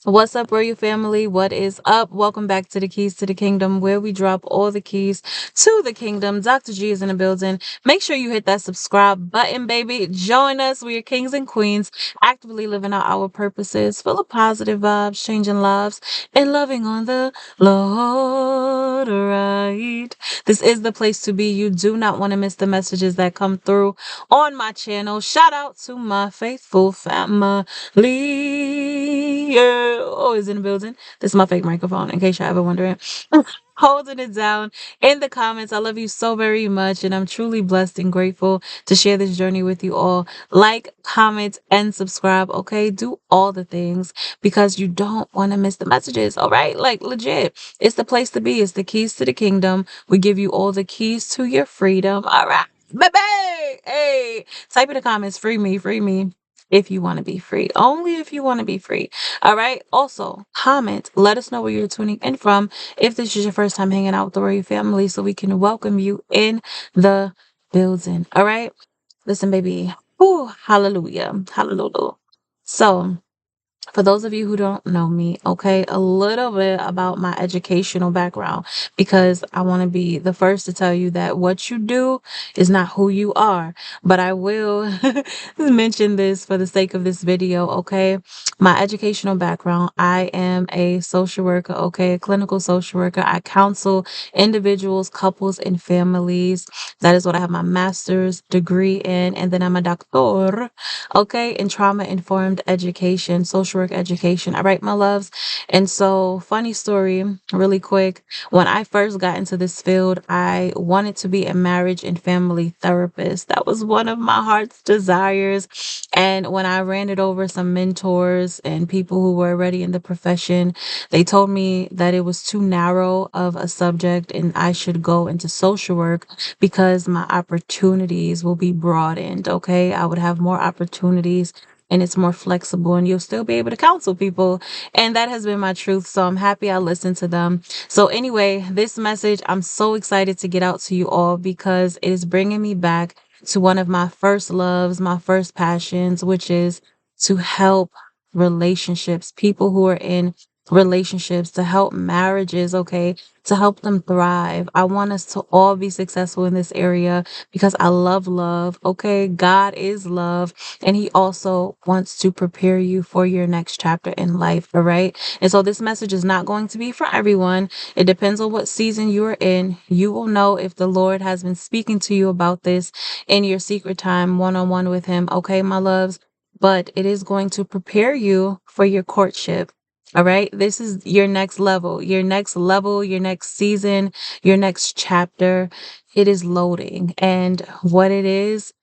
What's up, Royal Family? What is up? Welcome back to the Keys to the Kingdom, where we drop all the keys to the kingdom. Dr. G is in the building. Make sure you hit that subscribe button, baby. Join us. We are kings and queens, actively living out our purposes, full of positive vibes, changing lives, and loving on the Lord, right? This is the place to be. You do not want to miss the messages that come through on my channel. Shout out to my faithful family. Leo is in the building. This is my fake microphone, in case you're ever wondering. Holding it down in the comments. I love you so very much, and I'm truly blessed and grateful to share this journey with you all. Like, comment, and subscribe, okay? Do all the things because you don't want to miss the messages, all right? Like, legit. It's the place to be. It's the keys to the kingdom. We give you all the keys to your freedom, all right? Baby! Hey! Type in the comments, free me, free me if you want to be free. Only if you want to be free. All right. Also, comment. Let us know where you're tuning in from. If this is your first time hanging out with the Royal Family, so we can welcome you in the building. All right. Listen, baby. Ooh, hallelujah. Hallelujah. So, for those of you who don't know me, okay, a little bit about my educational background, because I want to be the first to tell you that what you do is not who you are. But I will mention this for the sake of this video, okay? My educational background, I am a social worker, okay, a clinical social worker. I counsel individuals, couples, and families. That is what I have my master's degree in. And then I'm a doctor, okay, in trauma informed education, social work education. All right, my loves. And so, funny story, really quick. When I first got into this field, I wanted to be a marriage and family therapist. That was one of my heart's desires. And when I ran it over some mentors and people who were already in the profession, they told me that it was too narrow of a subject and I should go into social work because my opportunities will be broadened. Okay. I would have more opportunities and it's more flexible and you'll still be able to counsel people. And that has been my truth. So I'm happy I listened to them. So anyway, this message, I'm so excited to get out to you all because it is bringing me back to one of my first loves, my first passions, which is to help relationships, people who are in relationships, to help marriages, okay, to help them thrive. I want us to all be successful in this area because I love love, okay? God is love, and He also wants to prepare you for your next chapter in life, all right? And so this message is not going to be for everyone. It depends on what season you are in. You will know if the Lord has been speaking to you about this in your secret time, one on one with Him, okay, my loves? But it is going to prepare you for your courtship. All right. This is your next level, your next level, your next season, your next chapter. It is loading. And what it is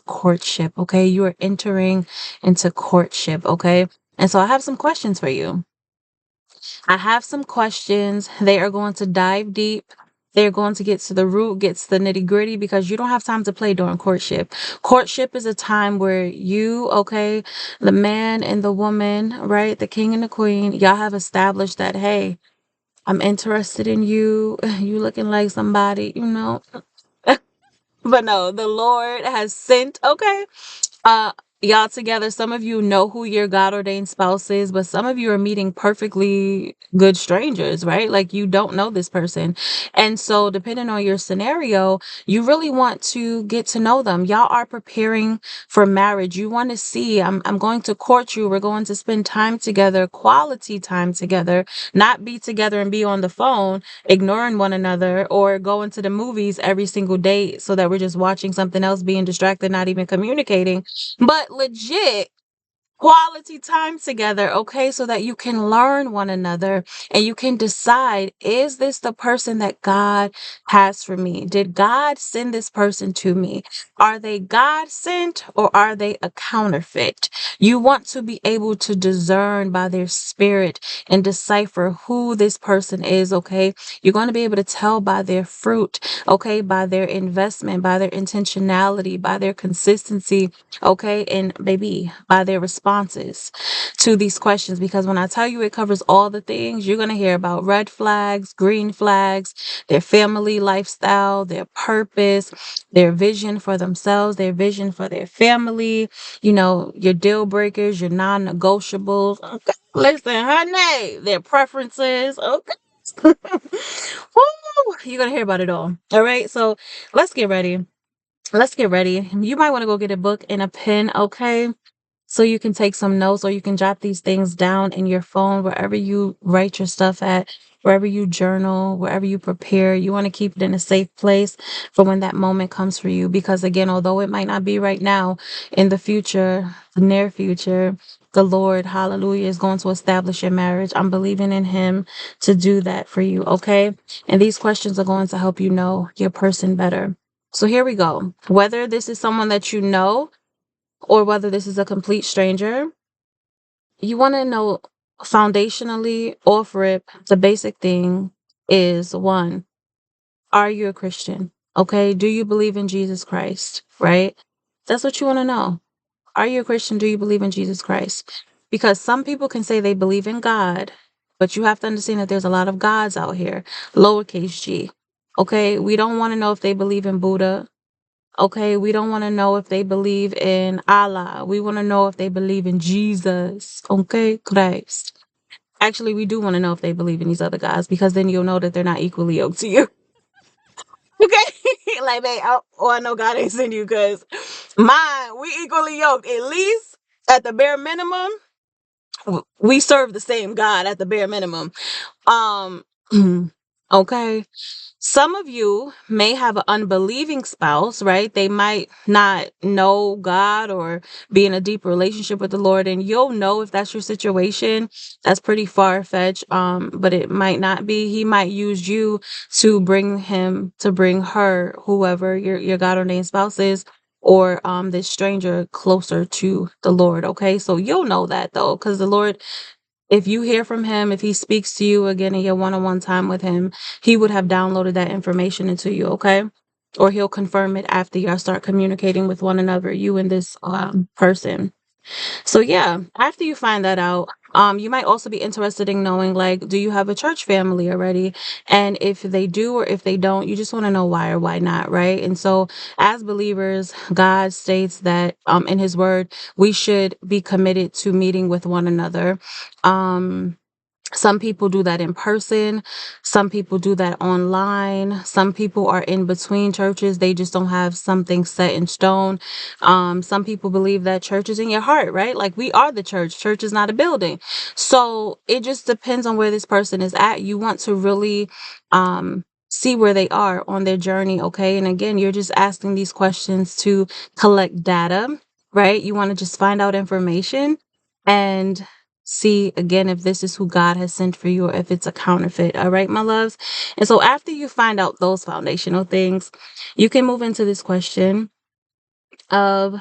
courtship. Okay. You are entering into courtship. Okay. And so I have some questions for you. I have some questions. They are going to dive deep. They're going to get to the root, get to the nitty gritty, because you don't have time to play during courtship. Courtship is a time where you, okay, the man and the woman, right, the king and the queen, y'all have established that, hey, I'm interested in you. You looking like somebody, you know. But no, the Lord has sent, okay, uh, y'all together. Some of you know who your God ordained spouse is, but some of you are meeting perfectly good strangers, right? Like you don't know this person. And so, depending on your scenario, you really want to get to know them. Y'all are preparing for marriage. You want to see, I'm going to court you. We're going to spend time together, quality time together, not be together and be on the phone, ignoring one another, or going to the movies every single day so that we're just watching something else, being distracted, not even communicating, but legit quality time together, okay? So that you can learn one another and you can decide, is this the person that God has for me? Did God send this person to me? Are they God sent or are they a counterfeit? You want to be able to discern by their spirit and decipher who this person is, okay? You're going to be able to tell by their fruit, okay? By their investment, by their intentionality, by their consistency, okay? And baby, by their responsibility responses to these questions, because when I tell you it covers all the things, you're going to hear about red flags, green flags, their family lifestyle, their purpose, their vision for themselves, their vision for their family, your deal breakers, your non-negotiables. Okay. Listen, honey, their preferences. Okay. Woo! You're going to hear about it all. All right. So let's get ready. Let's get ready. You might want to go get a book and a pen, okay? So you can take some notes, or you can jot these things down in your phone, wherever you write your stuff at, wherever you journal, wherever you prepare. You want to keep it in a safe place for when that moment comes for you. Because again, although it might not be right now, in the future, the near future, the Lord, hallelujah, is going to establish your marriage. I'm believing in Him to do that for you, okay? And these questions are going to help you know your person better. So here we go. Whether this is someone that you know, or whether this is a complete stranger, you want to know foundationally, off rip, the basic thing is one, are you a Christian? Okay. Do you believe in Jesus Christ? Right? That's what you want to know. Are you a Christian? Do you believe in Jesus Christ? Because some people can say they believe in God, but you have to understand that there's a lot of gods out here, lowercase g. Okay. We don't want to know if they believe in Buddha. Okay, we don't want to know if they believe in Allah. We want to know if they believe in Jesus. Okay, Christ. Actually, we do want to know if they believe in these other guys, because then you'll know that they're not equally yoked to you. Okay, like, man, I know God ain't send you, because mine, we equally yoked. At least at the bare minimum, we serve the same God at the bare minimum. Um, okay. Some of you may have an unbelieving spouse, right? They might not know God or be in a deep relationship with the Lord, and you'll know if that's your situation. That's pretty far-fetched, but it might not be. He might use you to bring her, whoever your God ordained spouse is, or this stranger, closer to the Lord. Okay, so you'll know that though, because the Lord, if you hear from him, if he speaks to you again in your one-on-one time with him, he would have downloaded that information into you, okay? Or he'll confirm it after y'all start communicating with one another, you and this person. So yeah, after you find that out, you might also be interested in knowing, like, do you have a church family already? And if they do or if they don't, you just want to know why or why not, right? And so as believers, God states that in his word, we should be committed to meeting with one another. Um some people do that in person. Some people do that online. Some people are in between churches. They just don't have something set in stone. Some people believe that church is in your heart, right? Like, we are the church. Church is not a building. So it just depends on where this person is at. You want to really see where they are on their journey, okay? And again, you're just asking these questions to collect data, right? You want to just find out information and see again if this is who God has sent for you, or if it's a counterfeit. All right, my loves. And so after you find out those foundational things, you can move into this question of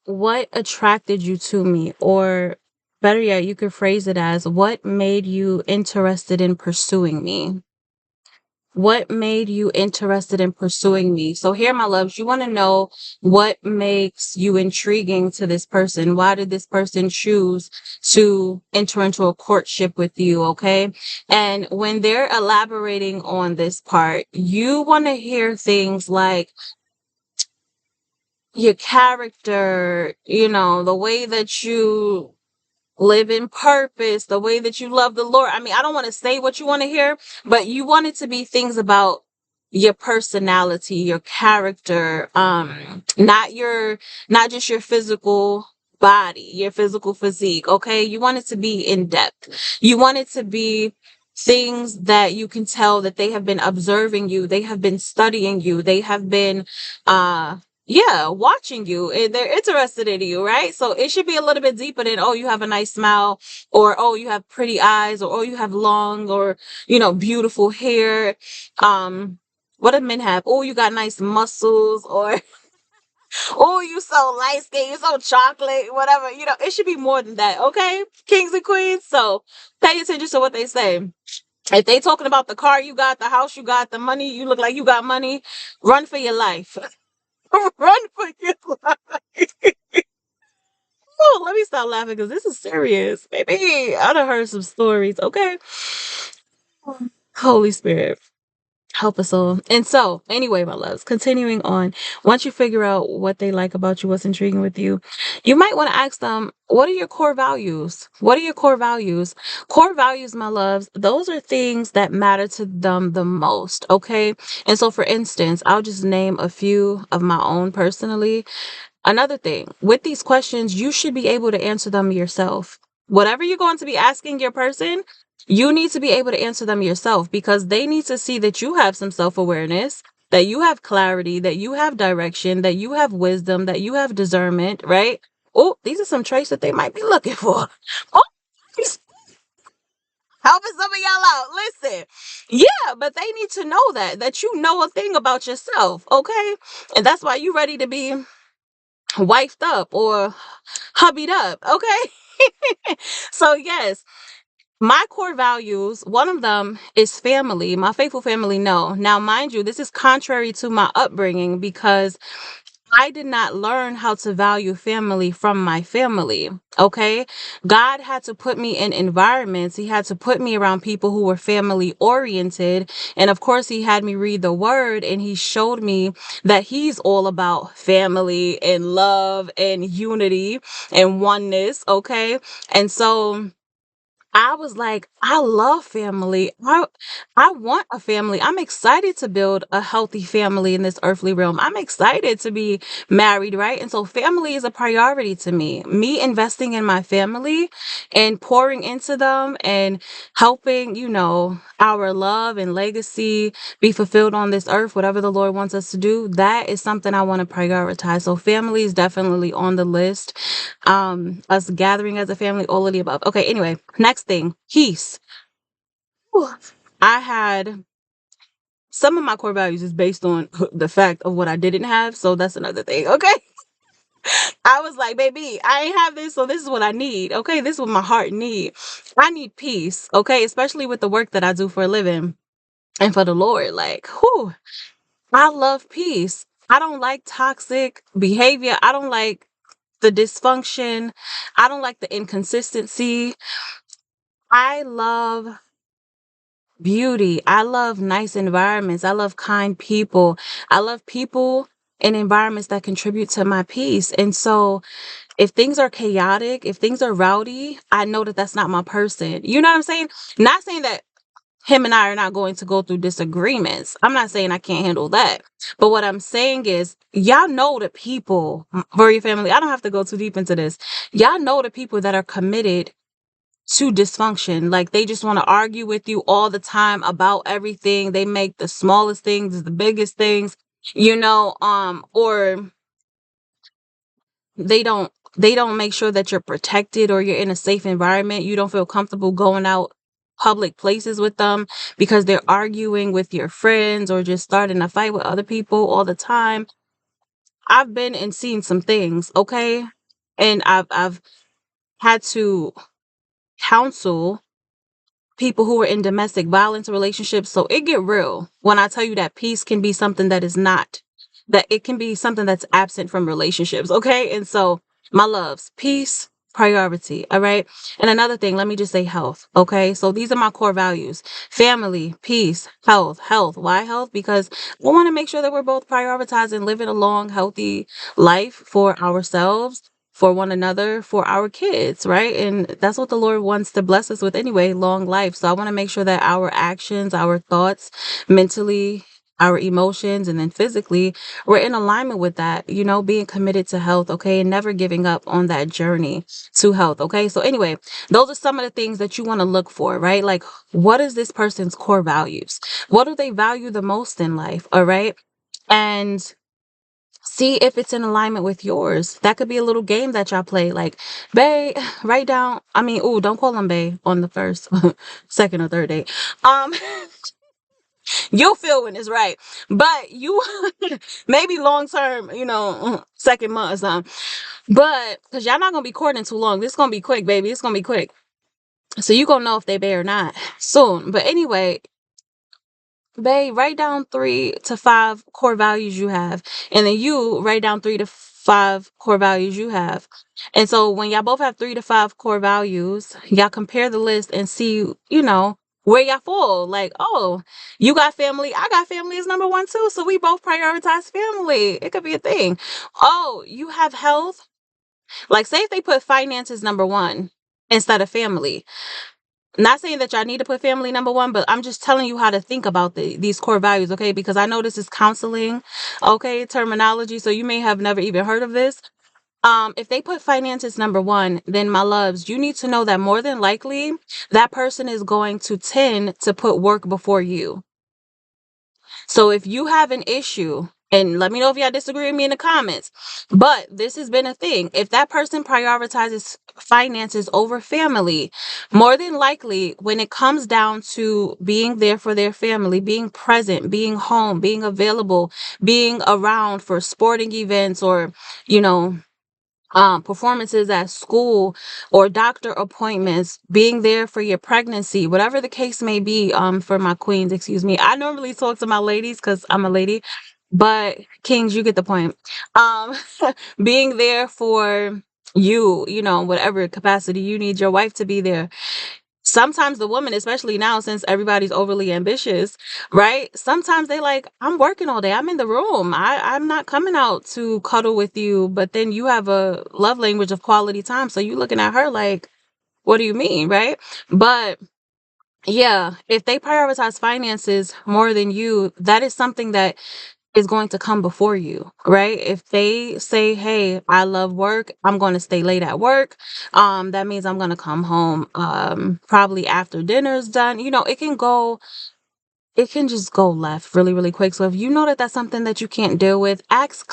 what attracted you to me, or better yet, you could phrase it as what made you interested in pursuing me. What made you interested in pursuing me? So here, my loves, you want to know what makes you intriguing to this person. Why did this person choose to enter into a courtship with you? Okay. And when they're elaborating on this part, you want to hear things like your character, the way that you live in purpose, the way that you love the Lord. I mean, I don't want to say what you want to hear, but you want it to be things about your personality, your character, not just your physical body, your physical physique. Okay. You want it to be in depth. You want it to be things that you can tell that they have been observing you, they have been studying you, they have been yeah, watching you, and they're interested in you, right? So it should be a little bit deeper than, oh, you have a nice smile, or oh, you have pretty eyes, or oh, you have long or beautiful hair. What do men have? Oh, you got nice muscles, or oh, you so light skin, you so chocolate, whatever. It should be more than that, okay? Kings and queens. So pay attention to what they say. If they talking about the car you got, the house you got, the money, you look like you got money, run for your life. Run for your life. Oh, let me stop laughing because this is serious, baby. I done heard some stories. Okay. Holy Spirit. Help us all. And so, anyway, my loves, continuing on, once you figure out what they like about you, what's intriguing with you, you might want to ask them, what are your core values? What are your core values? Core values, my loves, those are things that matter to them the most, okay? And so, for instance, I'll just name a few of my own personally. Another thing, with these questions, you should be able to answer them yourself. Whatever you're going to be asking your person, you need to be able to answer them yourself because they need to see that you have some self awareness, that you have clarity, that you have direction, that you have wisdom, that you have discernment, right? Oh, these are some traits that they might be looking for. Oh, helping some of y'all out. Listen. Yeah, but they need to know that you know a thing about yourself, okay? And that's why you ready to be wifed up or hubbied up, okay? So, yes, my core values, one of them is family. My faithful family, no. Now, mind you, this is contrary to my upbringing because I did not learn how to value family from my family. Okay. God had to put me in environments. He had to put me around people who were family oriented. And of course, he had me read the word and he showed me that he's all about family and love and unity and oneness. Okay. And so, I was like, I love family. I want a family. I'm excited to build a healthy family in this earthly realm. I'm excited to be married, right? And so family is a priority to me. Me investing in my family and pouring into them and helping, our love and legacy be fulfilled on this earth, whatever the Lord wants us to do, that is something I want to prioritize. So family is definitely on the list. Us gathering as a family, all of the above. Okay, anyway, next thing, peace. Whew. I had some of my core values is based on the fact of what I didn't have, so that's another thing. Okay, I was like, baby, I ain't have this, so this is what I need. Okay, this is what my heart need. I need peace. Okay, especially with the work that I do for a living and for the Lord. Like, whew, I love peace. I don't like toxic behavior. I don't like the dysfunction. I don't like the inconsistency. I love beauty. I love nice environments. I love kind people. I love people and environments that contribute to my peace. And so if things are chaotic, if things are rowdy, I know that that's not my person. You know what I'm saying? Not saying that him and I are not going to go through disagreements. I'm not saying I can't handle that. But what I'm saying is, y'all know the people for your family. I don't have to go too deep into this. Y'all know the people that are committed to dysfunction. Like they just want to argue with you all the time about everything. They make the smallest things the biggest things, or they don't make sure that you're protected or you're in a safe environment. You don't feel comfortable going out public places with them because they're arguing with your friends or just starting a fight with other people all the time. I've been and seen some things, okay? And I've had to counsel people who are in domestic violence relationships. So it get real when I tell you that peace can be something that is not, that it can be something that's absent from relationships. Okay. And so my loves, peace, priority. All right. And another thing, let me just say health. Okay. So these are my core values: family, peace, health, health. Why health? Because we want to make sure that we're both prioritizing living a long, healthy life for ourselves, for one another, for our kids, right? And that's what the Lord wants to bless us with anyway, long life. So I want to make sure that our actions, our thoughts, mentally, our emotions, and then physically, we're in alignment with that, being committed to health, okay? And never giving up on that journey to health, okay? So anyway, those are some of the things that you want to look for, right? Like, what is this person's core values? What do they value the most in life, all right? And see if it's in alignment with yours. That could be a little game that y'all play. Like, bae, write down. I mean, ooh, don't call him bae on the first, second, or third date. Um, you'll feel when it's right. But you maybe long term, second month or something. But because y'all not gonna be courting too long. This gonna be quick, baby. It's gonna be quick. So you gonna know if they bae or not soon. But anyway, babe, write down 3 to 5 core values you have. And then you write down 3 to 5 core values you have. And so when y'all both have 3 to 5 core values, y'all compare the list and see, where y'all fall. Like, oh, you got family, I got family is number one too. So we both prioritize family. It could be a thing. Oh, you have health. Like, say if they put finances number one instead of family. Not saying that y'all need to put family number one, but I'm just telling you how to think about these core values, okay? Because I know this is counseling, okay, terminology. So you may have never even heard of this. If they put finances number one, then my loves, you need to know that more than likely that person is going to tend to put work before you. So if you have an issue, and let me know if y'all disagree with me in the comments, but this has been a thing. If that person prioritizes finances over family, more than likely, when it comes down to being there for their family, being present, being home, being available, being around for sporting events or, you know, performances at school or doctor appointments, being there for your pregnancy, whatever the case may be, for my queens, excuse me. I normally talk to my ladies because I'm a lady, but kings, you get the point. Um, being there for you, whatever capacity you need your wife to be there. Sometimes the woman, especially now since everybody's overly ambitious, right? Sometimes they like, I'm working all day. I'm in the room. I'm not coming out to cuddle with you. But then you have a love language of quality time. So you looking at her like, what do you mean? Right. But yeah, if they prioritize finances more than you, that is something that is going to come before you, right? If they say, hey, I love work, I'm going to stay late at work. That means I'm going to come home probably after dinner's done. It can just go left really, really quick. So if you know that that's something that you can't deal with, ask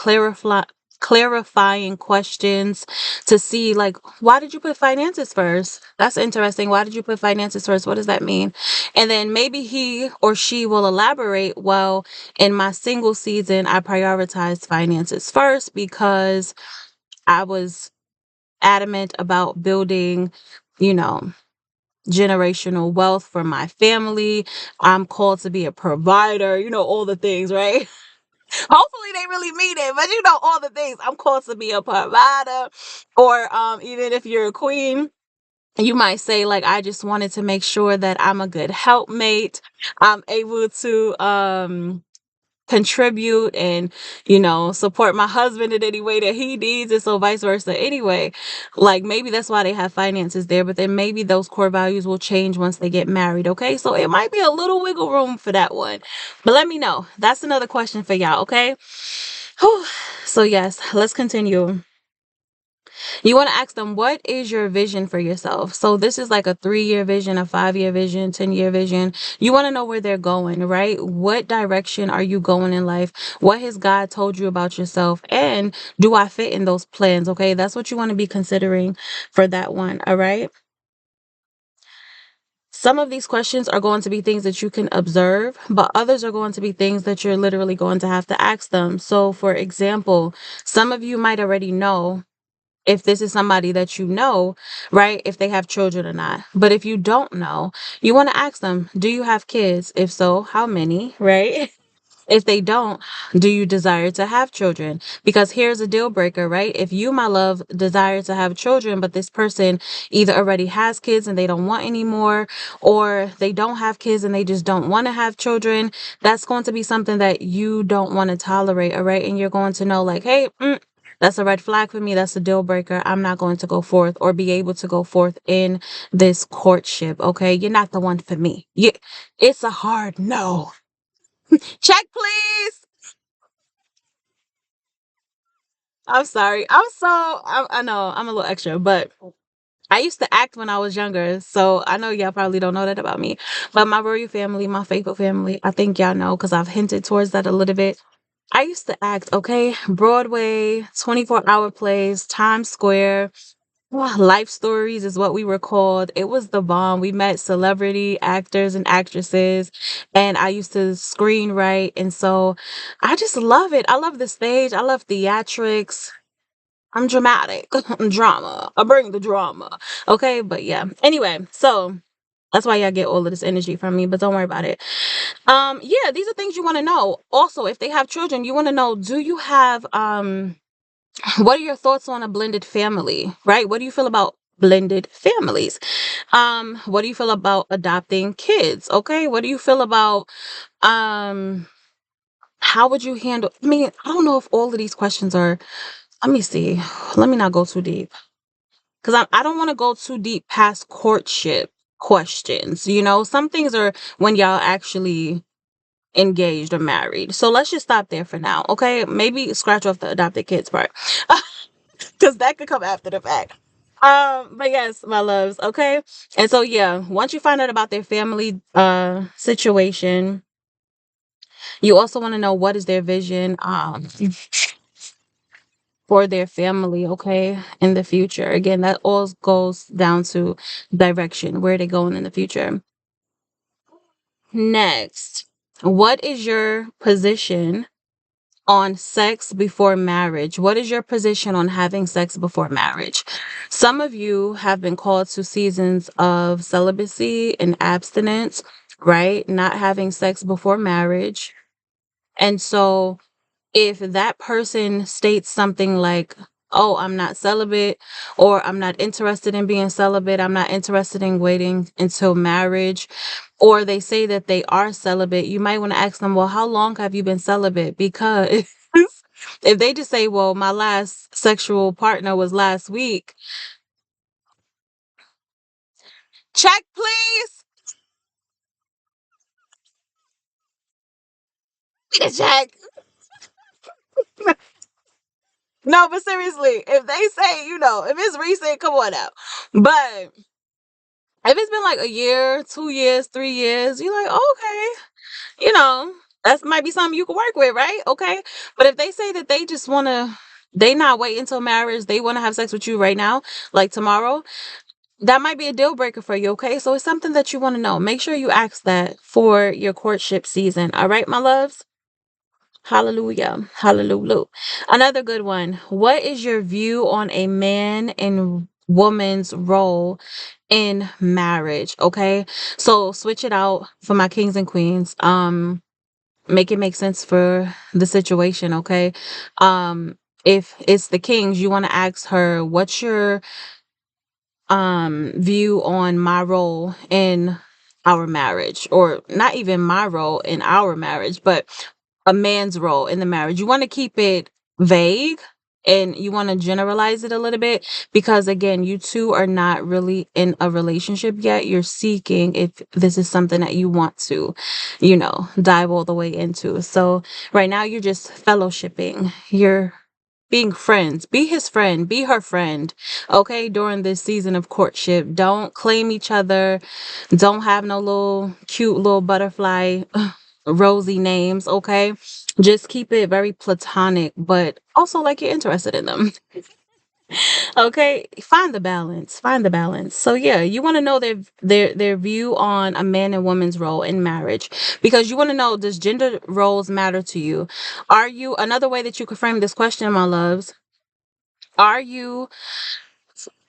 clarifying questions to see, like, why did you put finances first? That's interesting. Why did you put finances first? What does that mean? And then maybe he or she will elaborate, well, in my single season, I prioritized finances first because I was adamant about building, you know, generational wealth for my family. I'm called to be a provider, all the things, right? Hopefully they really mean it, but all the things. I'm called to be a provider. Or even if you're a queen, you might say, like, I just wanted to make sure that I'm a good helpmate. I'm able to contribute and support my husband in any way that he needs, and so vice versa. Anyway, like, maybe that's why they have finances there, but then maybe those core values will change once they get married. Okay, so it might be a little wiggle room for that one, but let me know. That's another question for y'all. Okay. Whew. So yes, let's continue. You want to ask them, what is your vision for yourself? So this is like a 3-year vision, a 5-year vision, 10-year vision. You want to know where they're going, right? What direction are you going in life? What has God told you about yourself? And do I fit in those plans? Okay, that's what you want to be considering for that one. All right. Some of these questions are going to be things that you can observe, but others are going to be things that you're literally going to have to ask them. So, for example, some of you might already know if this is somebody that you know, right? If they have children or not. But if you don't know, you want to ask them, do you have kids? If so, how many, right? If they don't, do you desire to have children? Because here's a deal breaker, right? If you, my love, desire to have children, but this person either already has kids and they don't want any more, or they don't have kids and they just don't want to have children, that's going to be something that you don't want to tolerate, all right? And you're going to know, like, hey, that's a red flag for me. That's a deal breaker. I'm not going to go forth or be able to go forth in this courtship. Okay. You're not the one for me. It's a hard no. Check, please. I'm sorry. I know I'm a little extra, but I used to act when I was younger. So I know y'all probably don't know that about me. But my royal family, my faithful family, I think y'all know because I've hinted towards that a little bit. I used to act, okay? Broadway, 24-hour plays, Times Square. Life stories is what we were called. It was the bomb. We met celebrity actors and actresses, and I used to screenwrite. And so I just love it. I love the stage. I love theatrics. I'm dramatic. I'm drama. I bring the drama. Okay. But yeah. Anyway, so that's why y'all get all of this energy from me, but don't worry about it. Yeah, these are things you want to know. Also, if they have children, you want to know, do you have What are your thoughts on a blended family, right? What do you feel about blended families? What do you feel about adopting kids? Okay. What do you feel about, um, how would you handle, I mean, I don't know if all of these questions are, let me see. Let me not go too deep. Because I don't want to go too deep past courtship questions. You know, some things are when y'all actually engaged or married. So let's just stop there for now. Okay. Maybe scratch off the adopted kids part. Because that could come after the fact. But yes, my loves, okay? And so yeah, once you find out about their family situation, you also want to know what is their vision for their family, okay, in the future. Again, that all goes down to direction, where they going in the future. Next, what is your position on sex before marriage? What is your position on having sex before marriage? Some of you have been called to seasons of celibacy and abstinence, right? Not having sex before marriage. And so if that person states something like, oh, I'm not celibate, or I'm not interested in being celibate, I'm not interested in waiting until marriage, or they say that they are celibate, you might want to ask them, well, how long have you been celibate? Because if they just say, well, my last sexual partner was last week, check, please. Need a check. No, but seriously, if they say, if it's recent, come on out. But if it's been like a year, 2 years, 3 years, you're like, okay, you know, that might be something you can work with, right? Okay. But if they say that they just want to, they not wait until marriage, they want to have sex with you right now, like tomorrow, that might be a deal breaker for you. Okay. So it's something that you want to know. Make sure you ask that for your courtship season. All right, my loves? Hallelujah. Hallelujah. Another good one. What is your view on a man and woman's role in marriage? Okay. So switch it out for my kings and queens. Make it make sense for the situation. Okay. If it's the kings, you want to ask her, what's your view on my role in our marriage, or not even my role in our marriage, but a man's role in the marriage. You want to keep it vague, and you want to generalize it a little bit, because again, you two are not really in a relationship yet. You're seeking if this is something that you want to, dive all the way into. So right now you're just fellowshipping. You're being friends. Be his friend, be her friend. Okay, during this season of courtship, don't claim each other. Don't have no little cute little butterfly rosy names, okay? Just keep it very platonic, but also like you're interested in them. Okay? Find the balance. Find the balance. So yeah, you want to know their view on a man and woman's role in marriage, because you want to know, does gender roles matter to you? Are you, another way that you could frame this question, my loves, are you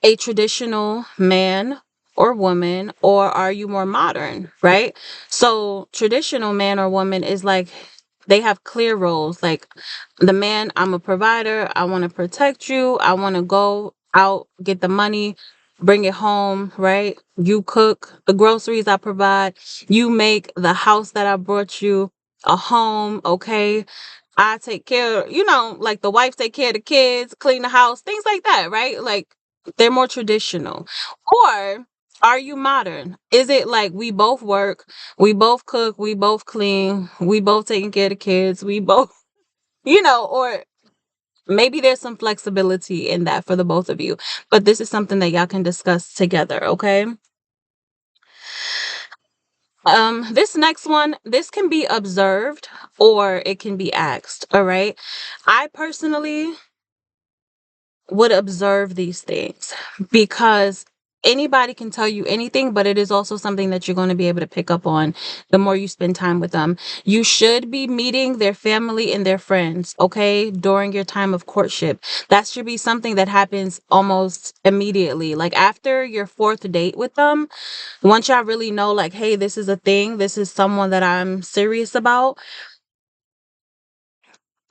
a traditional man or woman, or are you more modern, right? So traditional man or woman is like, they have clear roles. Like the man, I'm a provider, I want to protect you, I want to go out, get the money, bring it home, right? You cook the groceries, I provide, you make the house that I brought you a home, okay? I take care, like the wife take care of the kids, clean the house, things like that, right? Like they're more traditional. Or are you modern? Is it like we both work, we both cook, we both clean, we both taking care of the kids, we both, or maybe there's some flexibility in that for the both of you. But this is something that y'all can discuss together, okay? This next one, this can be observed or it can be asked, all right? I personally would observe these things, because anybody can tell you anything, but it is also something that you're going to be able to pick up on the more you spend time with them. You should be meeting their family and their friends, okay, during your time of courtship. That should be something that happens almost immediately. Like after your fourth date with them, once y'all really know, like, hey, this is a thing, this is someone that I'm serious about,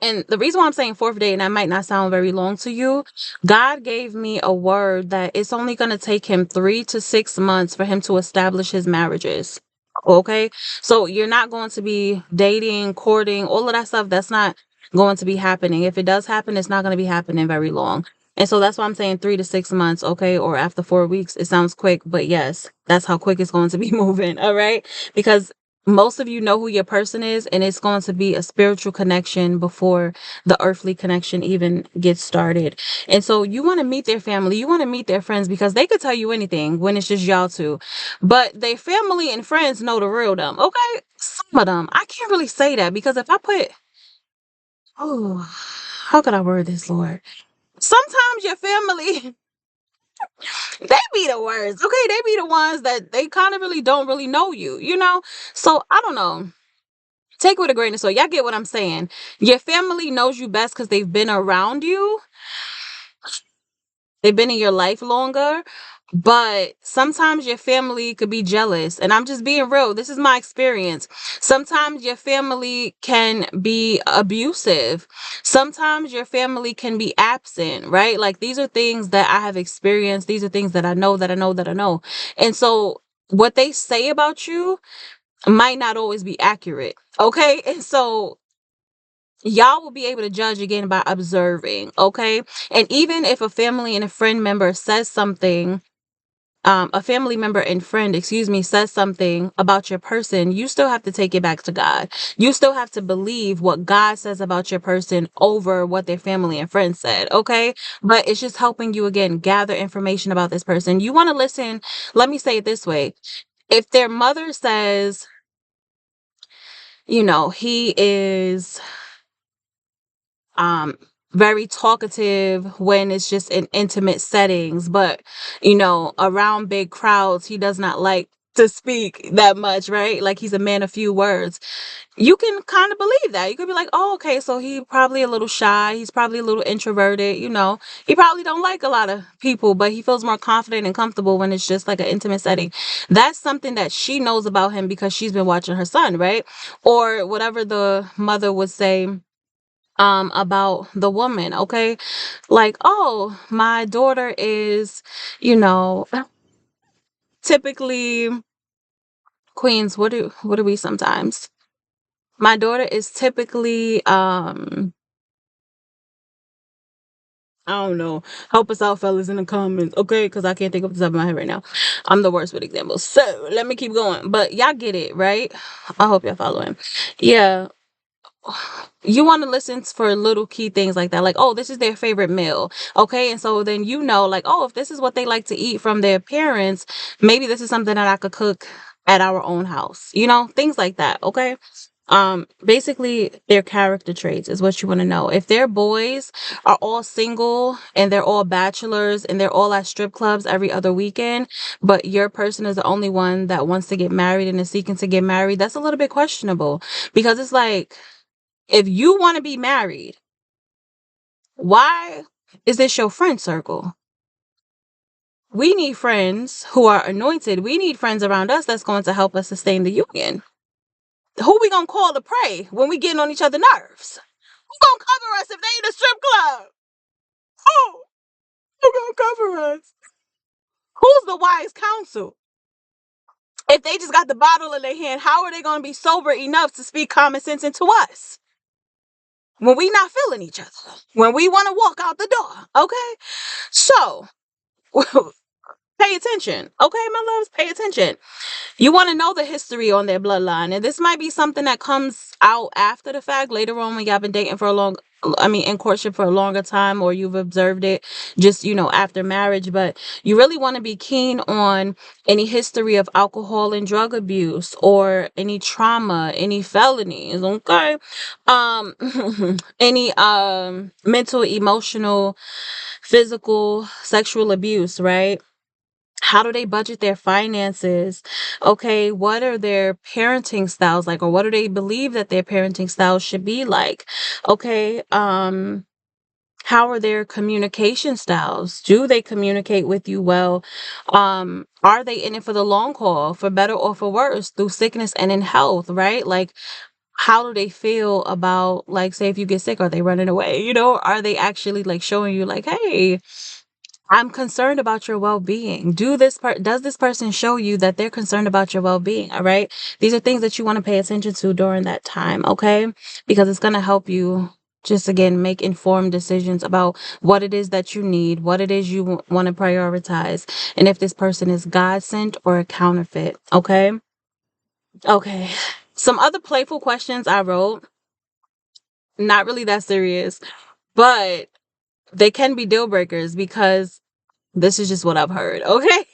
And the reason why I'm saying fourth date, and that might not sound very long to you, God gave me a word that it's only going to take him 3 to 6 months for him to establish his marriages. Okay. So you're not going to be dating, courting, all of that stuff. That's not going to be happening. If it does happen, it's not going to be happening very long. And so that's why I'm saying 3 to 6 months. Okay. Or after 4 weeks, it sounds quick, but yes, that's how quick it's going to be moving. All right. Because most of you know who your person is, and it's going to be a spiritual connection before the earthly connection even gets started. And so you want to meet their family, you want to meet their friends, because they could tell you anything when it's just y'all two. But their family and friends know the real them. Okay. Some of them. I can't really say that, because if I put, oh, how could I word this, Lord? Sometimes your family, they be the worst. Okay. They be the ones that they kind of really don't really know you, you know? So I don't know. Take it with a grain of salt. Y'all get what I'm saying? Your family knows you best because they've been around you. They've been in your life longer. But sometimes your family could be jealous. And I'm just being real. This is my experience. Sometimes your family can be abusive. Sometimes your family can be absent, right? Like, these are things that I have experienced. These are things that I know, that I know, that I know. And so what they say about you might not always be accurate. Okay. And so y'all will be able to judge again by observing. Okay. And even if a family and a friend member says something, a family member and friend, excuse me, says something about your person, you still have to take it back to God. You still have to believe what God says about your person over what their family and friends said. Okay. But it's just helping you again gather information about this person. You want to listen. Let me say it this way. If their mother says, he is um very talkative when it's just in intimate settings, but around big crowds he does not like to speak that much, right? Like, he's a man of few words. You can kind of believe that. You could be like, oh, okay, so he probably a little shy, he's probably a little introverted, he probably don't like a lot of people, but he feels more confident and comfortable when it's just like an intimate setting. That's something that she knows about him because she's been watching her son, right? Or whatever the mother would say about the woman. Okay. Like, oh, my daughter is, you know typically, queens, what do we sometimes, my daughter is typically I don't know. Help us out, fellas, in the comments, okay? Because I can't think of the top of my head right now. I'm the worst with examples. So let me keep going. But y'all get it, right? I hope y'all following. Yeah. You want to listen for little key things like that, like, oh, this is their favorite meal. Okay. And so then, like, oh, if this is what they like to eat from their parents, maybe this is something that I could cook at our own house, things like that. Okay. Basically, their character traits is what you want to know. If their boys are all single and they're all bachelors and they're all at strip clubs every other weekend, but your person is the only one that wants to get married and is seeking to get married, that's a little bit questionable. Because it's like, if you want to be married, why is this your friend circle? We need friends who are anointed. We need friends around us that's going to help us sustain the union. Who we gonna call to pray when we getting on each other's nerves? Who gonna cover us if they in a strip club? Who? Who gonna cover us? Who's the wise counsel? If they just got the bottle in their hand, how are they gonna be sober enough to speak common sense into us when we not feeling each other? When we want to walk out the door, okay? So pay attention, okay, my loves, pay attention. You want to know the history on their bloodline. And this might be something that comes out after the fact, later on, when y'all been dating for in courtship for a longer time, or you've observed it just, after marriage. But you really want to be keen on any history of alcohol and drug abuse, or any trauma, any felonies, okay? Any mental, emotional, physical, sexual abuse, right? How do they budget their finances? Okay, what are their parenting styles like, or what do they believe that their parenting styles should be like? Okay, how are their communication styles? Do they communicate with you well? Are they in it for the long haul, for better or for worse, through sickness and in health, right? Like, how do they feel about, like, say if you get sick, are they running away? Are they actually like showing you like, hey, I'm concerned about your well-being. Does this person show you that they're concerned about your well-being? All right. These are things that you want to pay attention to during that time. Okay. Because it's going to help you just again make informed decisions about what it is that you need, what it is you want to prioritize, and if this person is God sent or a counterfeit. Okay. Okay. Some other playful questions I wrote, not really that serious, but they can be deal breakers because this is just what I've heard. Okay.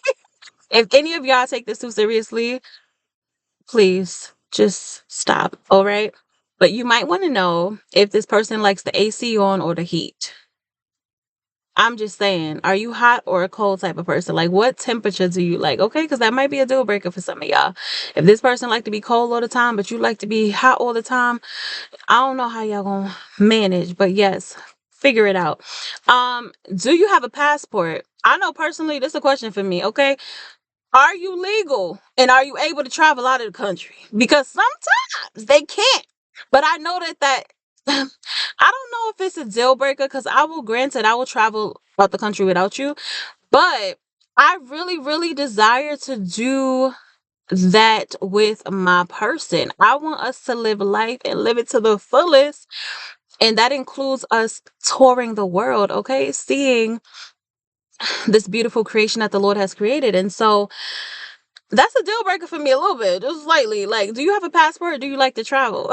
If any of y'all take this too seriously, please just stop. All right. But you might want to know if this person likes the AC on or the heat. I'm just saying, are you hot or a cold type of person? Like, what temperature do you like? Okay, because that might be a deal breaker for some of y'all. If this person like to be cold all the time, but you like to be hot all the time, I don't know how y'all gonna manage. But yes, figure it out. Do you have a passport? I know personally, this is a question for me. Okay, are you legal and are you able to travel out of the country? Because sometimes they can't. But I know that I don't know if it's a deal breaker because granted, I will travel out the country without you. But I really, really desire to do that with my person. I want us to live life and live it to the fullest. And that includes us touring the world, okay? Seeing this beautiful creation that the Lord has created. And so that's a deal breaker for me a little bit, just slightly. Like, do you have a passport? Do you like to travel?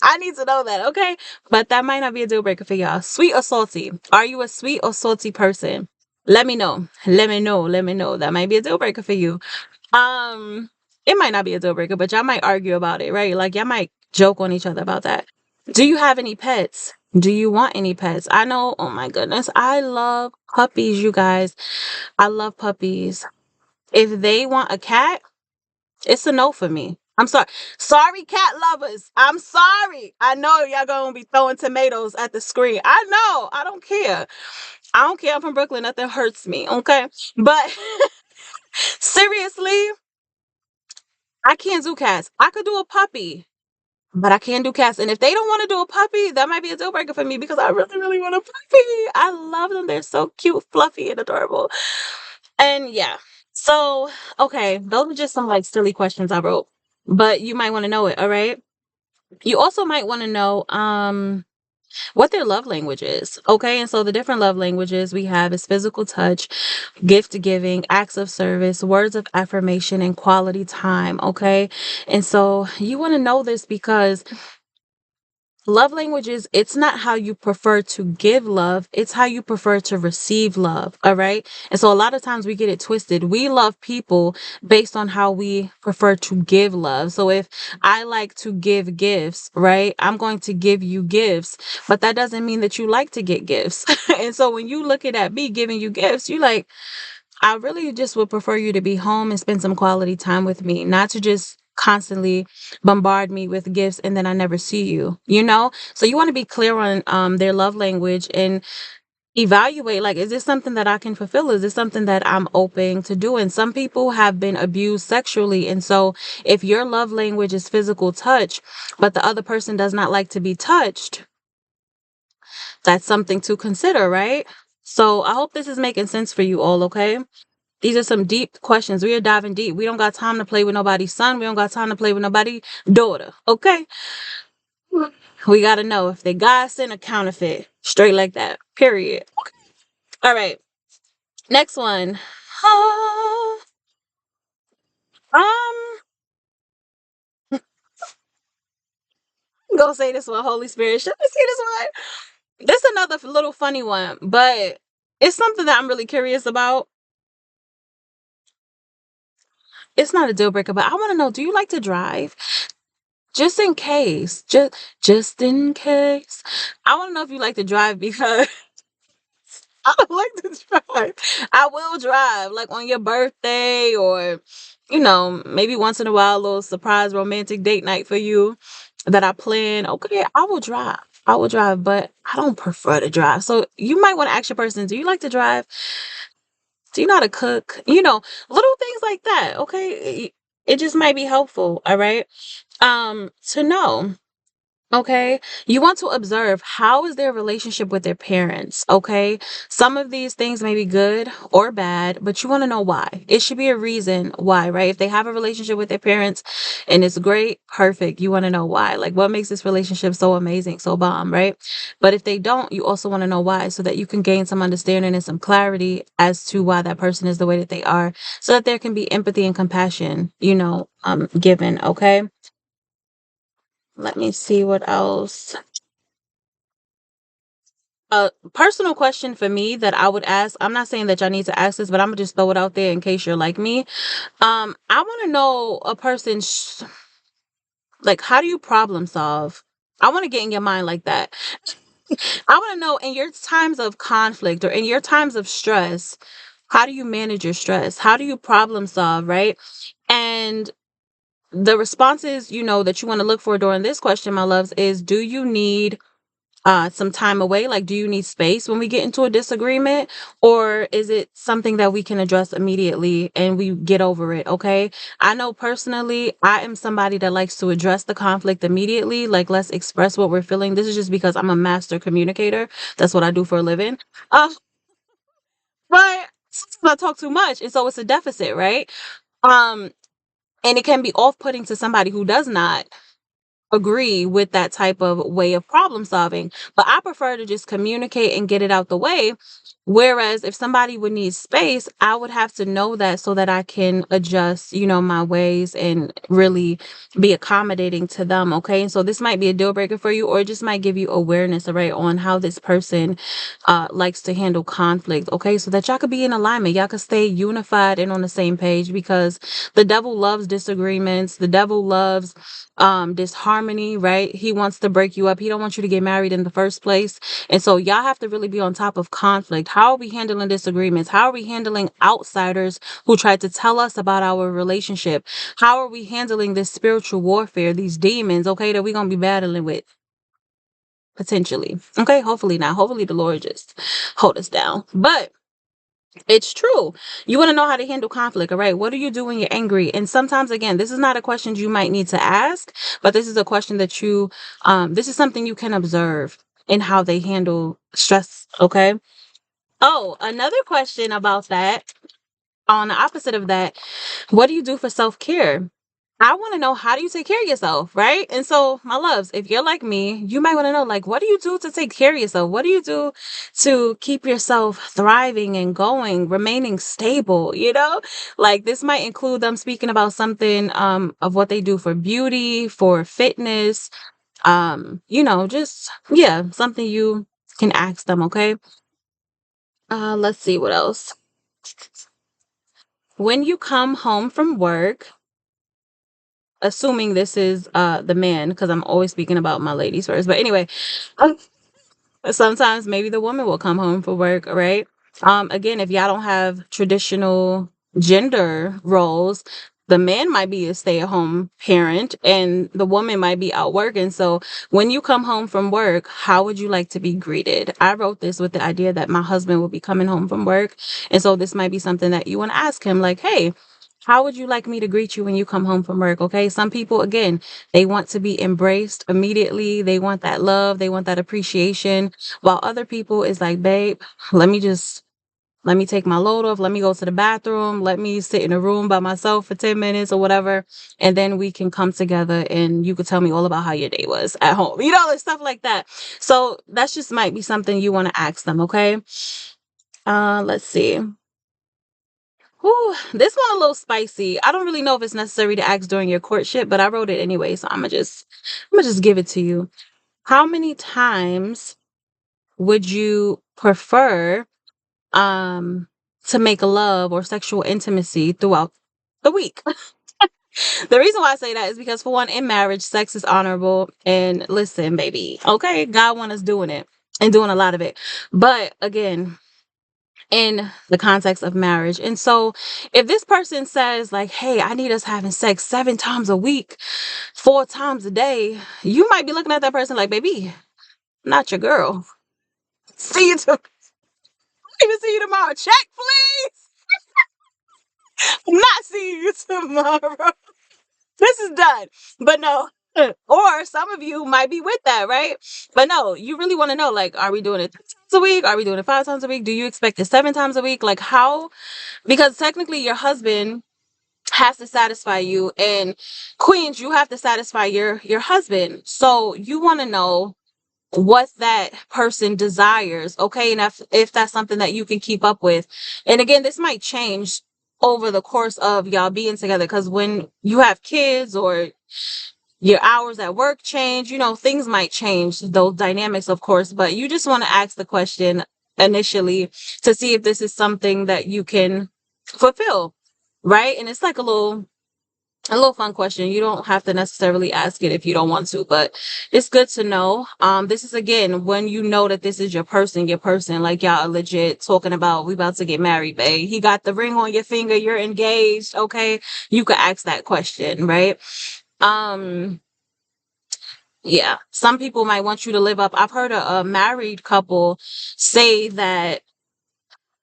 I need to know that, okay? But that might not be a deal breaker for y'all. Sweet or salty? Are you a sweet or salty person? Let me know. Let me know. Let me know. That might be a deal breaker for you. Um, it might not be a deal breaker, but y'all might argue about it, right? Like y'all might joke on each other about that. Do you have any pets? Do you want any pets? I know, oh my goodness, I love puppies, you guys. I love puppies. If they want a cat, it's a no for me. I'm sorry. Sorry, cat lovers. I'm sorry. I know y'all gonna be throwing tomatoes at the screen. I know. I don't care. I don't care. I'm from Brooklyn. Nothing hurts me. Okay. But seriously, I can't do cats. I could do a puppy, but I can't do cats. And if they don't want to do a puppy, that might be a deal breaker for me because I really, really want a puppy. I love them. They're so cute, fluffy, and adorable. And yeah. So, okay, those are just some like silly questions I wrote. But you might want to know it, all right? You also might want to know what their love language is. Okay. And so the different love languages we have is physical touch, gift giving, acts of service, words of affirmation, and quality time. Okay. And so you want to know this because love languages, it's not how you prefer to give love, it's how you prefer to receive love. All right. And so a lot of times we get it twisted. We love people based on how we prefer to give love. So if I like to give gifts, right, I'm going to give you gifts, but that doesn't mean that you like to get gifts. And so when you look at me giving you gifts, you like, I really just would prefer you to be home and spend some quality time with me, not to just constantly bombard me with gifts and then I never see you. So you want to be clear on their love language and evaluate, like, is this something that I can fulfill? Is this something that I'm open to doing? Some people have been abused sexually. And so if your love language is physical touch, but the other person does not like to be touched, that's something to consider, right? So I hope this is making sense for you all, okay? These are some deep questions. We are diving deep. We don't got time to play with nobody's son. We don't got time to play with nobody's daughter. Okay? We got to know if they God sent a counterfeit. Straight like that. Period. All right. Next one. I'm going to say this one, Holy Spirit. Should I say this one? This is another little funny one, but it's something that I'm really curious about. It's not a deal breaker, but I want to know, do you like to drive? Just in case. Just in case. I want to know if you like to drive because I don't like to drive. I will drive like on your birthday or, maybe once in a while, a little surprise romantic date night for you that I plan. Okay, I will drive. I will drive, but I don't prefer to drive. So you might want to ask your person, do you like to drive? Do you know how to cook? Little things like that. Okay. It just might be helpful. All right. To know. Okay. You want to observe how is their relationship with their parents. Okay. Some of these things may be good or bad, but you want to know why. It should be a reason why, right? If they have a relationship with their parents and it's great, perfect. You want to know why. Like what makes this relationship so amazing, so bomb, right? But if they don't, you also want to know why so that you can gain some understanding and some clarity as to why that person is the way that they are so that there can be empathy and compassion, given. Okay. Let me see what else. A personal question for me that I would ask. I'm not saying that y'all need to ask this, but I'm gonna just throw it out there in case you're like me. I want to know a person's like, how do you problem solve? I want to get in your mind like that. I want to know in your times of conflict or in your times of stress, how do you manage your stress? How do you problem solve, right? And the responses, that you want to look for during this question, my loves, is do you need some time away? Like, do you need space when we get into a disagreement? Or is it something that we can address immediately and we get over it? Okay. I know personally, I am somebody that likes to address the conflict immediately. Like, let's express what we're feeling. This is just because I'm a master communicator. That's what I do for a living. Uh, but sometimes I talk too much. And so it's a deficit, right? Um, and it can be off putting to somebody who does not agree with that type of way of problem solving. But I prefer to just communicate and get it out the way. Whereas if somebody would need space, I would have to know that so that I can adjust, my ways and really be accommodating to them. Okay. And so this might be a deal breaker for you, or it just might give you awareness, right, on how this person likes to handle conflict. Okay. So that y'all could be in alignment. Y'all could stay unified and on the same page because the devil loves disagreements. The devil loves disharmony, right? He wants to break you up. He don't want you to get married in the first place. And so y'all have to really be on top of conflict. How are we handling disagreements? How are we handling outsiders who try to tell us about our relationship? How are we handling this spiritual warfare, these demons, okay, that we're gonna be battling with potentially? Okay, hopefully not. Hopefully the Lord just hold us down. But it's true. You want to know how to handle conflict, all right? What do you do when you're angry? And sometimes, again, this is not a question you might need to ask, but this is a question that this is something you can observe in how they handle stress, okay? Oh, another question about that, on the opposite of that, what do you do for self-care? I want to know, how do you take care of yourself, right? And so, my loves, if you're like me, you might want to know, like, what do you do to take care of yourself? What do you do to keep yourself thriving and going, remaining stable, Like, this might include them speaking about something of what they do for beauty, for fitness, just, yeah, something you can ask them, okay? Let's see what else. When you come home from work, assuming this is the man, because I'm always speaking about my ladies first. But anyway, um, sometimes maybe the woman will come home from work, right? Again, if y'all don't have traditional gender roles, the man might be a stay-at-home parent and the woman might be out working. So when you come home from work, how would you like to be greeted? I wrote this with the idea that my husband will be coming home from work. And so this might be something that you want to ask him, like, hey, how would you like me to greet you when you come home from work? Okay. Some people, again, they want to be embraced immediately. They want that love. They want that appreciation. While other people is like, babe, let me just, let me take my load off. Let me go to the bathroom. Let me sit in a room by myself for 10 minutes or whatever. And then we can come together and you could tell me all about how your day was at home, like stuff like that. So that's just might be something you want to ask them. Okay. Let's see. Whew, this one a little spicy. I don't really know if it's necessary to ask during your courtship, but I wrote it anyway, so I'm gonna just give it to you. How many times would you prefer um to make love or sexual intimacy throughout the week? The reason why I say that is because, for one, in marriage, sex is honorable. And listen, baby, okay, God want us doing it and doing a lot of it. But again, in the context of marriage. And so if this person says, like, hey, I need us having sex 7 times a week, 4 times a day, you might be looking at that person like, baby, not your girl. See you tomorrow. Even see you tomorrow. Check, please. Not see you tomorrow. This is done. But no. Or some of you might be with that, right? But no, you really want to know, like, are we doing it 3 times a week? Are we doing it 5 times a week? Do you expect it 7 times a week? Like, how? Because technically, your husband has to satisfy you, and queens, you have to satisfy your husband. So you want to know what that person desires, okay? And if that's something that you can keep up with. And again, this might change over the course of y'all being together, because when you have kids or your hours at work change, things might change, those dynamics, of course, but you just want to ask the question initially to see if this is something that you can fulfill, right? And it's like a little fun question. You don't have to necessarily ask it if you don't want to, but it's good to know. This is again when you know that this is your person, like y'all are legit talking about we about to get married, babe. He got the ring on your finger, you're engaged, okay? You could ask that question, right? Um, yeah. Some people might want you to live up. I've heard a married couple say that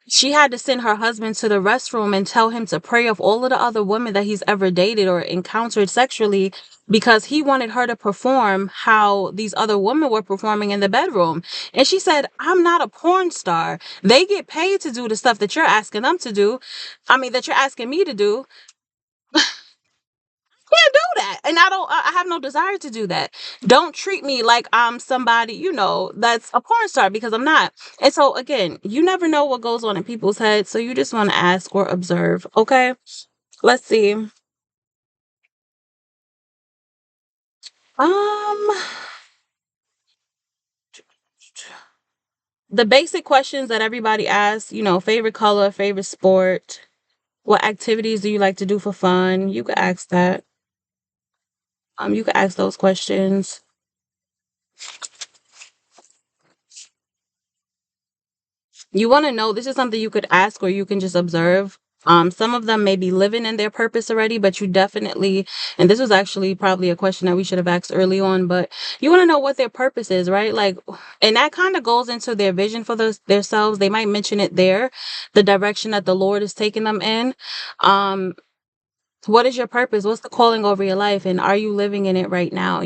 she had to send her husband to the restroom and tell him to pray of all of the other women that he's ever dated or encountered sexually, because he wanted her to perform how these other women were performing in the bedroom. And she said, I'm not a porn star. They get paid to do the stuff that you're asking them to do. I mean, that you're asking me to do. Can't do that. And I have no desire to do that. Don't treat me like I'm somebody, that's a porn star, because I'm not. And so again, you never know what goes on in people's heads. So you just want to ask or observe. Okay. Let's see. Um, the basic questions that everybody asks, favorite color, favorite sport, what activities do you like to do for fun? You could ask that. You could ask those questions. You want to know, this is something you could ask or you can just observe. Some of them may be living in their purpose already, but you definitely, and this was actually probably a question that we should have asked early on, but you want to know what their purpose is, right? Like, and that kind of goes into their vision for themselves. They might mention it there, the direction that the Lord is taking them in. Um, what is your purpose? What's the calling over your life? And are you living in it right now?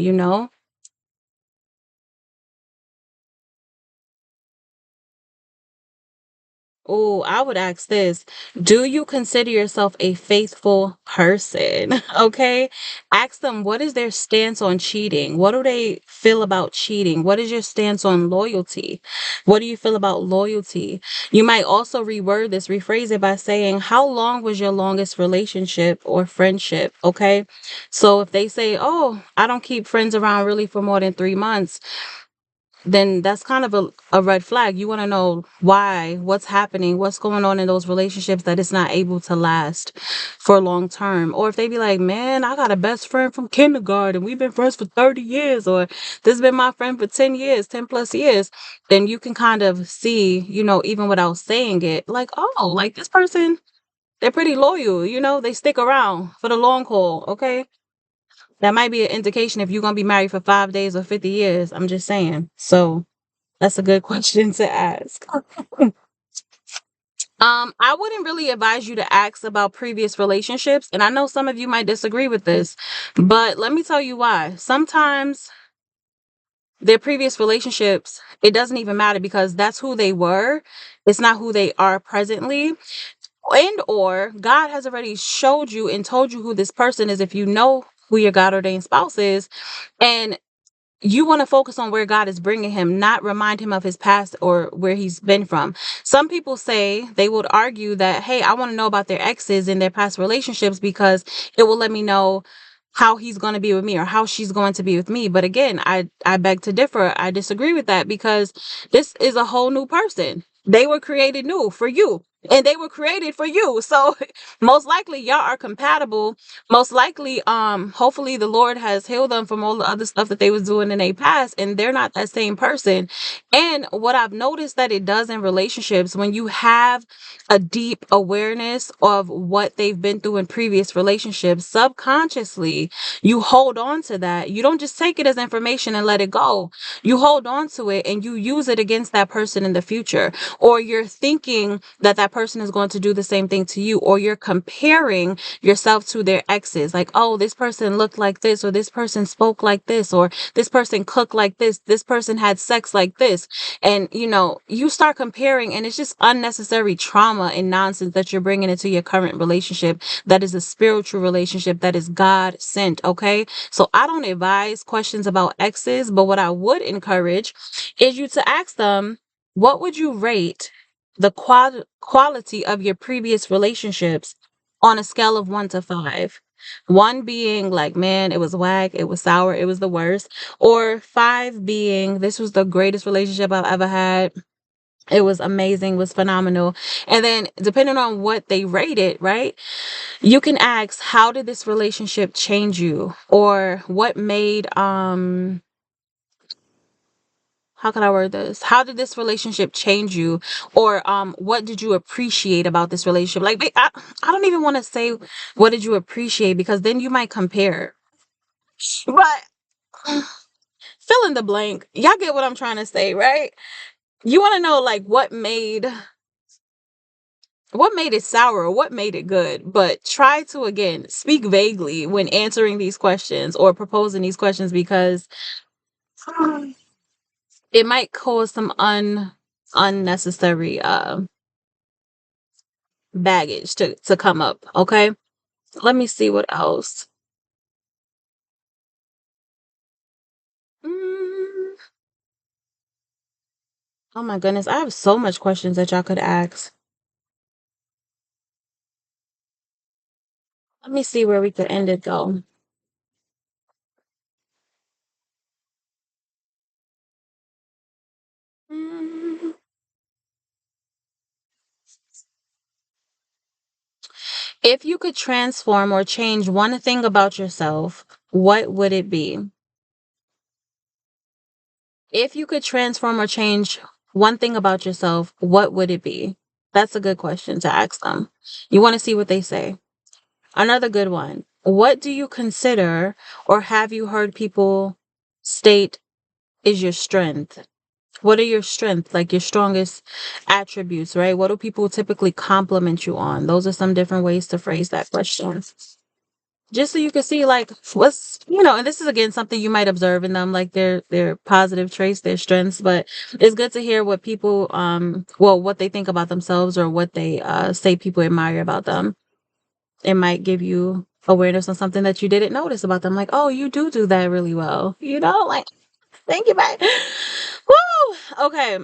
Oh, I would ask this. Do you consider yourself a faithful person? Okay. Ask them, what is their stance on cheating? What do they feel about cheating? What is your stance on loyalty? What do you feel about loyalty? You might also reword this, rephrase it by saying, how long was your longest relationship or friendship? Okay. So if they say, oh, I don't keep friends around really for more than 3 months, then that's kind of a red flag. You want to know why, what's happening, what's going on in those relationships that it's not able to last for long term. Or if they be like, man, I got a best friend from kindergarten. We've been friends for 30 years, or this has been my friend for 10 years, 10 plus years, then you can kind of see, even without saying it, like, oh, like this person, they're pretty loyal, they stick around for the long haul. Okay. That might be an indication if you're going to be married for 5 days or 50 years. I'm just saying. So that's a good question to ask. I wouldn't really advise you to ask about previous relationships. And I know some of you might disagree with this, but let me tell you why. Sometimes their previous relationships, it doesn't even matter, because that's who they were. It's not who they are presently. And or God has already showed you and told you who this person is, if you know who your God ordained spouse is. And you want to focus on where God is bringing him, not remind him of his past or where he's been from. Some people say, they would argue that, hey, I want to know about their exes and their past relationships because it will let me know how he's going to be with me or how she's going to be with me. But again, I beg to differ. I disagree with that, because this is a whole new person. They were created new for you, and they were created for you. So most likely y'all are compatible. Most likely, hopefully the Lord has healed them from all the other stuff that they was doing in their past, and they're not that same person. And what I've noticed that it does in relationships, when you have a deep awareness of what they've been through in previous relationships, subconsciously, you hold on to that. You don't just take it as information and let it go. You hold on to it and you use it against that person in the future. Or you're thinking that that person is going to do the same thing to you, or you're comparing yourself to their exes. Like, oh, this person looked like this, or this person spoke like this, or this person cooked like this person had sex like this. And, you start comparing, and it's just unnecessary trauma and nonsense that you're bringing into your current relationship that is a spiritual relationship that is God sent, okay? So I don't advise questions about exes, but what I would encourage is you to ask them, what would you rate the quality of your previous relationships on a scale of 1 to 5? One being like, man, it was whack, it was sour, it was the worst. Or 5 being, this was the greatest relationship I've ever had. It was amazing, was phenomenal. And then depending on what they rate it, right? You can ask, how did this relationship change you? Or what made how can I word this? How did this relationship change you? Or what did you appreciate about this relationship? Like, I don't even want to say what did you appreciate, because then you might compare. But fill in the blank. Y'all get what I'm trying to say, right? You want to know like what made it sour or what made it good, but try to again speak vaguely when answering these questions or proposing these questions, because it might cause some unnecessary baggage to come up. Okay, let me see what else. Mm, oh my goodness, I have so much questions that y'all could ask. Let me see where we could end it though. Mm, if you could transform or change one thing about yourself, what would it be? If you could transform or change one thing about yourself, what would it be? That's a good question to ask them. You want to see what they say. Another good one. What do you consider or have you heard people state is your strength? What are your strengths, like your strongest attributes, right? What do people typically compliment you on? Those are some different ways to phrase that question. Just so you can see like and this is again something you might observe in them, like their positive traits, their strengths. But it's good to hear what people what they think about themselves, or what they say people admire about them. It might give you awareness on something that you didn't notice about them, like, oh, you do that really well, like, thank you, bye. Woo. Okay,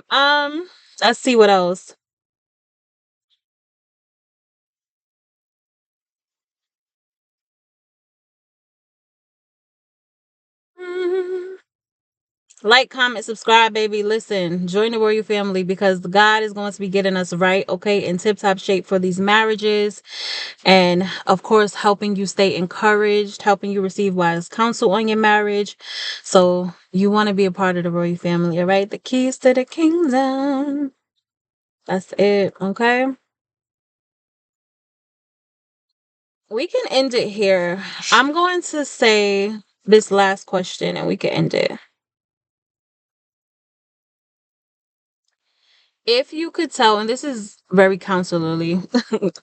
let's see what else. Mm, like, comment, subscribe, baby. Listen, join the royal family, because God is going to be getting us right, okay, in tip top shape for these marriages. And of course, helping you stay encouraged, helping you receive wise counsel on your marriage. So you want to be a part of the royal family, all right? The keys to the kingdom. That's it, okay? We can end it here. I'm going to say this last question and we can end it. If you could tell, and this is very counselorly,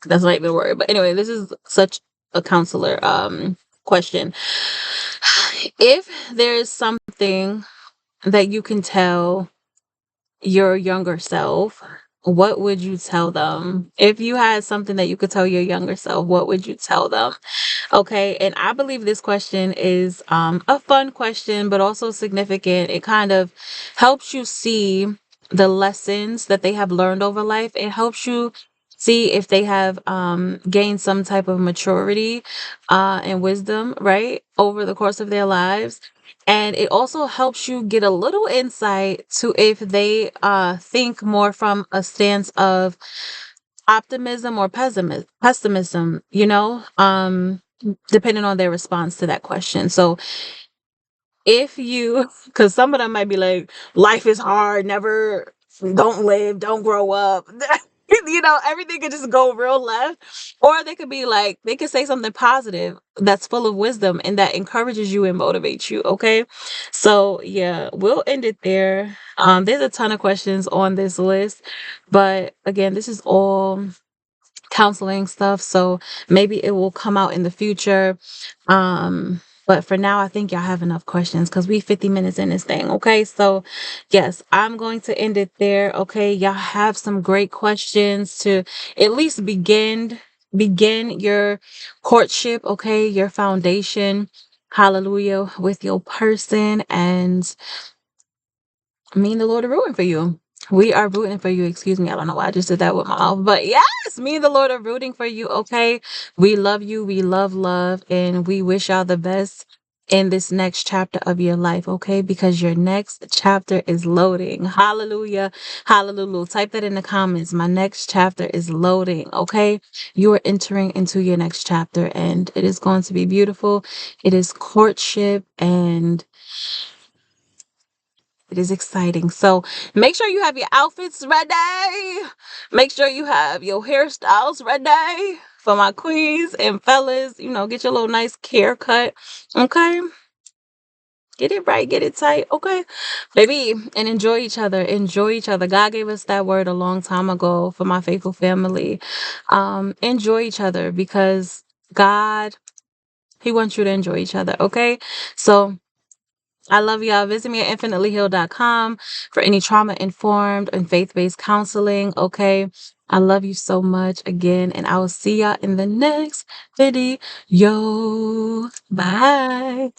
that's not even a word, but anyway, this is such a counselor question. If there's something that you can tell your younger self, what would you tell them? If you had something that you could tell your younger self, what would you tell them? Okay, and I believe this question is a fun question, but also significant. It kind of helps you see the lessons that they have learned over life. It helps you see if they have gained some type of maturity and wisdom, right, over the course of their lives. And it also helps you get a little insight to if they think more from a stance of optimism or pessimism, depending on their response to that question. So if you, because some of them might be like, life is hard, never, don't live, don't grow up. Everything could just go real left. Or they could be like, they could say something positive that's full of wisdom and that encourages you and motivates you. Okay. So yeah, we'll end it there. There's a ton of questions on this list, but again, this is all counseling stuff, so maybe it will come out in the future. But for now, I think y'all have enough questions because we 50 minutes in this thing. Okay, so yes, I'm going to end it there. Okay, y'all have some great questions to at least begin your courtship. Okay, your foundation, hallelujah, with your person. And me and the Lord are rooting for you. We are rooting for you. Excuse me. I don't know why I just did that with my mouth. But yes, me and the Lord are rooting for you. Okay. We love you. We love. And we wish y'all the best in this next chapter of your life. Okay. Because your next chapter is loading. Hallelujah. Hallelujah. Type that in the comments. My next chapter is loading. Okay. You are entering into your next chapter and it is going to be beautiful. It is courtship and it is exciting. So make sure you have your outfits ready. Make sure you have your hairstyles ready for my queens and fellas. Get your little nice haircut. Okay. Get it right, get it tight. Okay. Baby, and enjoy each other. Enjoy each other. God gave us that word a long time ago for my faithful family. Enjoy each other because God, He wants you to enjoy each other. Okay. So I love y'all. Visit me at infinitelyhealed.com for any trauma informed and faith based counseling. Okay. I love you so much again, and I will see y'all in the next video. Bye.